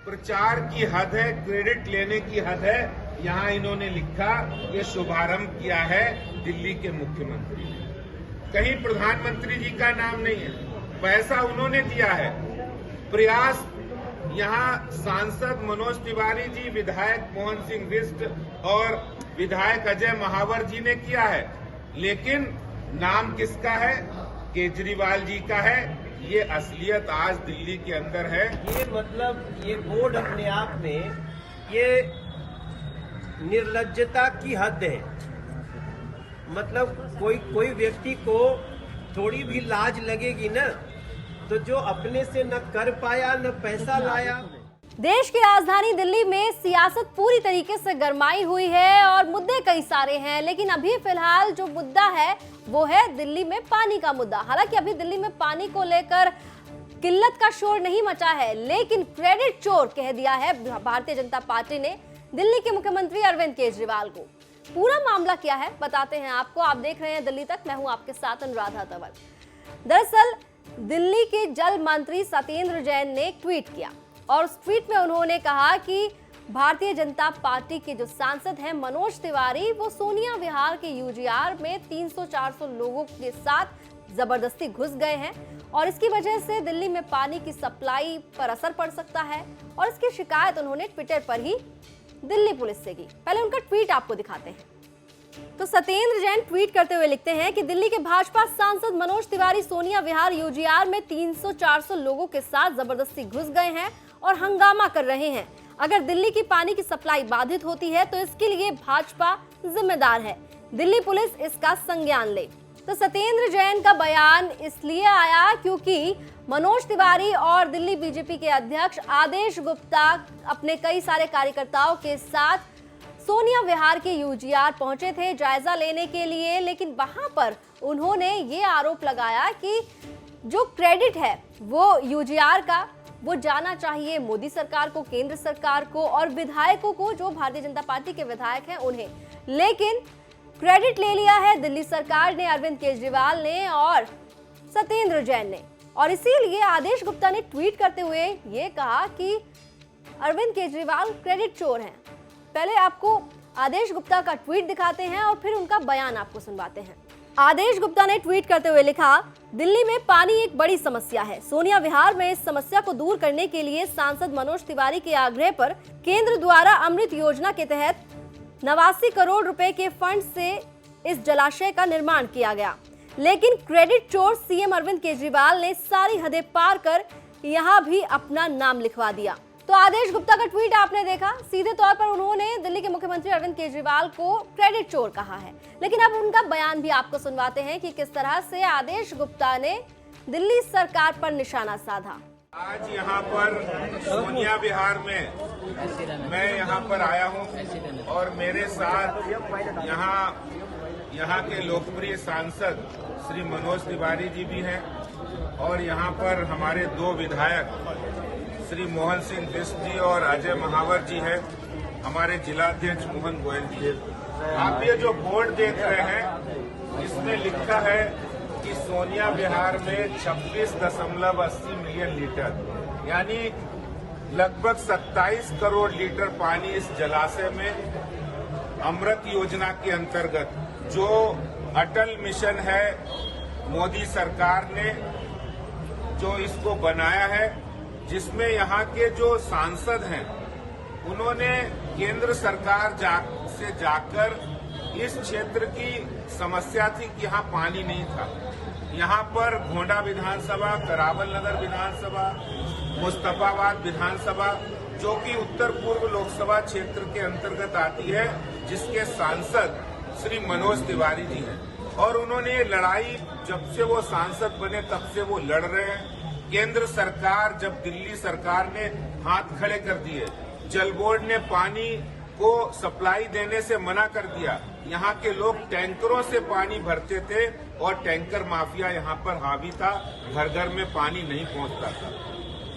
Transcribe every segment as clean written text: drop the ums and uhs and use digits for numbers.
प्रचार की हद है, क्रेडिट लेने की हद है। यहाँ इन्होंने लिखा ये शुभारंभ किया है दिल्ली के मुख्यमंत्री ने, कहीं प्रधानमंत्री जी का नाम नहीं है। पैसा उन्होंने दिया है। प्रयास यहाँ सांसद मनोज तिवारी जी, विधायक मोहन सिंह बिष्ट और विधायक अजय महावर जी ने किया है, लेकिन नाम किसका है? केजरीवाल जी का है। ये असलियत आज दिल्ली के अंदर है। ये मतलब ये बोर्ड अपने आप में ये निर्लज्जता की हद है। मतलब कोई व्यक्ति को थोड़ी भी लाज लगेगी ना, तो जो अपने से न कर पाया न पैसा लाया। देश की राजधानी दिल्ली में सियासत पूरी तरीके से गरमाई हुई है और मुद्दे कई सारे हैं, लेकिन अभी फिलहाल जो मुद्दा है वो है दिल्ली में पानी का मुद्दा। हालांकि अभी दिल्ली में पानी को लेकर किल्लत का शोर नहीं मचा है, लेकिन क्रेडिट चोर कह दिया है भारतीय जनता पार्टी ने दिल्ली के मुख्यमंत्री अरविंद केजरीवाल को। पूरा मामला क्या है बताते हैं आपको। आप देख रहे हैं दिल्ली तक, मैं हूं आपके साथ अनुराधा तंवर। दरअसल दिल्ली के जल मंत्री सत्येंद्र जैन ने ट्वीट किया और उस ट्वीट में उन्होंने कहा कि भारतीय जनता पार्टी के जो सांसद हैं मनोज तिवारी, वो सोनिया विहार के यूजीआर में 300-400 लोगों के साथ जबरदस्ती घुस गए हैं और इसकी वजह से दिल्ली में पानी की सप्लाई पर असर पड़ सकता है। और इसकी शिकायत उन्होंने ट्विटर पर ही दिल्ली पुलिस से की। पहले उनका ट्वीट आपको दिखाते हैं। तो सत्येंद्र जैन ट्वीट करते हुए लिखते हैं कि दिल्ली के भाजपा सांसद मनोज तिवारी सोनिया विहार यूजीआर में 300-400 लोगों के साथ जबरदस्ती घुस गए हैं और हंगामा कर रहे हैं। अगर दिल्ली की पानी की सप्लाई बाधित होती है तो इसके लिए भाजपा जिम्मेदार है। दिल्ली पुलिस इसका संज्ञान ले। तो सत्येंद्र जैन का बयान इसलिए आया क्योंकि मनोज तिवारी और दिल्ली बीजेपी के अध्यक्ष आदेश गुप्ता अपने कई सारे कार्यकर्ताओं के साथ सोनिया विहार के यूजीआर पहुंचे थे जायजा लेने के लिए, लेकिन वहां पर उन्होंने ये आरोप लगाया कि जो क्रेडिट है वो यूजीआर का वो जाना चाहिए मोदी सरकार को, केंद्र सरकार को और विधायकों को, जो भारतीय जनता पार्टी के विधायक हैं उन्हें। लेकिन क्रेडिट ले लिया है दिल्ली सरकार ने, अरविंद केजरीवाल ने और सत्येंद्र जैन ने। और इसीलिए आदेश गुप्ता ने ट्वीट करते हुए ये कहा कि अरविंद केजरीवाल क्रेडिट चोर हैं। पहले आपको आदेश गुप्ता का ट्वीट दिखाते हैं और फिर उनका बयान आपको सुनवाते हैं। आदेश गुप्ता ने ट्वीट करते हुए लिखा, दिल्ली में पानी एक बड़ी समस्या है। सोनिया विहार में इस समस्या को दूर करने के लिए सांसद मनोज तिवारी के आग्रह पर केंद्र द्वारा अमृत योजना के तहत 89 करोड़ रुपए के फंड से इस जलाशय का निर्माण किया गया, लेकिन क्रेडिट चोर सीएम अरविंद केजरीवाल ने सारी हदें पार कर यहां भी अपना नाम लिखवा दिया। तो आदेश गुप्ता का ट्वीट आपने देखा। सीधे तौर पर उन्होंने दिल्ली के मुख्यमंत्री अरविंद केजरीवाल को क्रेडिट चोर कहा है, लेकिन अब उनका बयान भी आपको सुनवाते हैं कि किस तरह से आदेश गुप्ता ने दिल्ली सरकार पर निशाना साधा। आज यहाँ पर सोनिया विहार में मैं यहाँ पर आया हूँ और मेरे साथ यहाँ के लोकप्रिय सांसद श्री मनोज तिवारी जी भी हैं और यहाँ पर हमारे 2 विधायक श्री मोहन सिंह बिष्ट जी और अजय महावर जी हैं, हमारे जिलाध्यक्ष मोहन गोयल जी। आप ये जो बोर्ड देख रहे हैं इसमें लिखा है कि सोनिया विहार में 26.80 मिलियन लीटर यानी लगभग 27 करोड़ लीटर पानी इस जलाशय में अमृत योजना के अंतर्गत जो अटल मिशन है, मोदी सरकार ने जो इसको बनाया है, जिसमें यहाँ के जो सांसद हैं उन्होंने केंद्र सरकार से जाकर इस क्षेत्र की समस्या थी कि यहाँ पानी नहीं था। यहाँ पर गोंडा विधानसभा, करावल नगर विधानसभा, मुस्तफाबाद विधानसभा जो कि उत्तर पूर्व लोकसभा क्षेत्र के अंतर्गत आती है, जिसके सांसद श्री मनोज तिवारी जी हैं और उन्होंने ये लड़ाई जब से वो सांसद बने तब से वो लड़ रहे हैं। केंद्र सरकार, जब दिल्ली सरकार ने हाथ खड़े कर दिए, जल बोर्ड ने पानी को सप्लाई देने से मना कर दिया, यहाँ के लोग टैंकरों से पानी भरते थे और टैंकर माफिया यहाँ पर हावी था, घर घर में पानी नहीं पहुँचता था।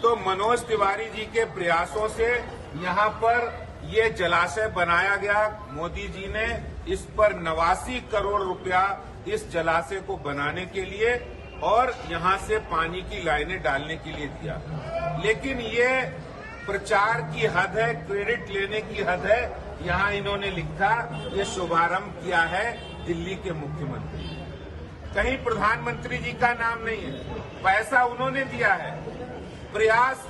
तो मनोज तिवारी जी के प्रयासों से यहाँ पर ये जलाशय बनाया गया। मोदी जी ने इस पर 89 करोड़ रुपया इस जलाशय को बनाने के लिए और यहाँ से पानी की लाइनें डालने के लिए दिया। लेकिन ये प्रचार की हद है, क्रेडिट लेने की हद है। यहाँ इन्होंने लिखा, ये शुभारंभ किया है दिल्ली के मुख्यमंत्री, कहीं प्रधानमंत्री जी का नाम नहीं है। पैसा उन्होंने दिया है। प्रयास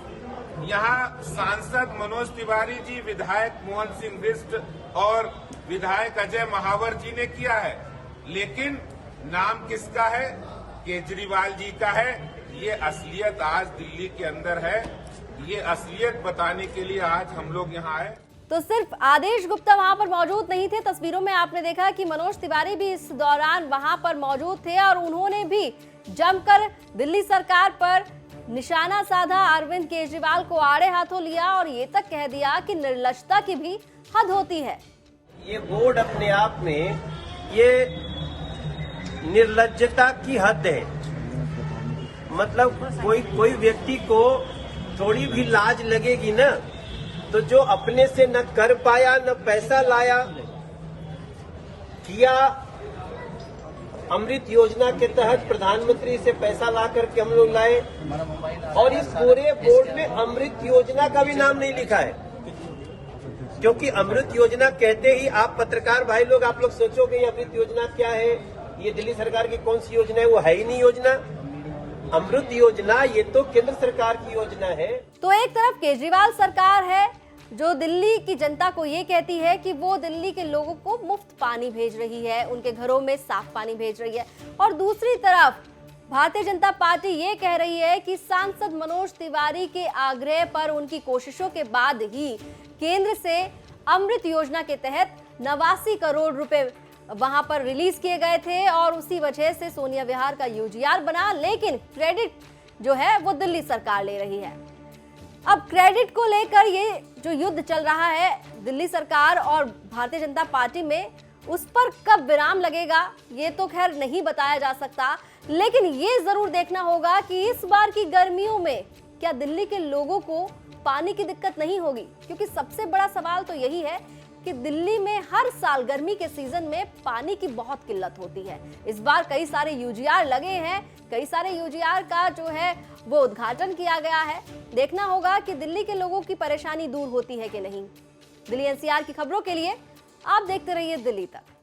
यहाँ सांसद मनोज तिवारी जी, विधायक मोहन सिंह बिष्ट और विधायक अजय महावर जी ने किया है, लेकिन नाम किसका है? केजरीवाल जी का है। ये असलियत आज दिल्ली के अंदर है। ये असलियत बताने के लिए आज हम लोग यहाँ आए। तो सिर्फ आदेश गुप्ता वहां पर मौजूद नहीं थे। तस्वीरों में आपने देखा कि मनोज तिवारी भी इस दौरान वहां पर मौजूद थे और उन्होंने भी जमकर दिल्ली सरकार पर निशाना साधा, अरविंद केजरीवाल को आड़े हाथों लिया और ये तक कह दिया कि निर्लज्जता की भी हद होती है। ये बोर्ड अपने आप में ये निर्लज्जता की हद है। मतलब कोई व्यक्ति को थोड़ी भी लाज लगेगी ना, तो जो अपने से न कर पाया न पैसा लाया, किया अमृत योजना के तहत प्रधानमंत्री से पैसा ला करके हम लोग लाए, और इस पूरे बोर्ड में अमृत योजना का भी नाम नहीं लिखा है। क्योंकि अमृत योजना कहते ही आप पत्रकार भाई लोग, आप लोग सोचोगे ये अमृत योजना क्या है, ये दिल्ली सरकार की कौन सी योजना है? वो है ही नहीं योजना। अमृत योजना ये तो केंद्र सरकार की योजना है। तो एक तरफ केजरीवाल सरकार है जो दिल्ली की जनता को ये कहती है कि वो दिल्ली के लोगों को मुफ्त पानी भेज रही है, उनके घरों में साफ पानी भेज रही है, और दूसरी तरफ भारतीय जनता पार्टी ये कह रही है कि सांसद मनोज तिवारी के आग्रह पर, उनकी कोशिशों के बाद ही केंद्र से अमृत योजना के तहत 89 करोड़ रुपए वहां पर रिलीज किए गए थे और उसी वजह से सोनिया विहार का यूजीआर बना। लेकिन क्रेडिट जो है वो दिल्ली सरकार ले रही है। अब क्रेडिट को लेकर ये जो युद्ध चल रहा है दिल्ली सरकार और भारतीय जनता पार्टी में, उस पर कब विराम लगेगा ये तो खैर नहीं बताया जा सकता, लेकिन ये जरूर देखना होगा कि इस बार की गर्मियों में क्या दिल्ली के लोगों को पानी की दिक्कत नहीं होगी। क्योंकि सबसे बड़ा सवाल तो यही है कि दिल्ली में हर साल गर्मी के सीजन में पानी की बहुत किल्लत होती है। इस बार कई सारे यूजीआर लगे हैं, कई सारे यूजीआर का जो है वो उद्घाटन किया गया है। देखना होगा कि दिल्ली के लोगों की परेशानी दूर होती है कि नहीं। दिल्ली एनसीआर की खबरों के लिए आप देखते रहिए दिल्ली तक।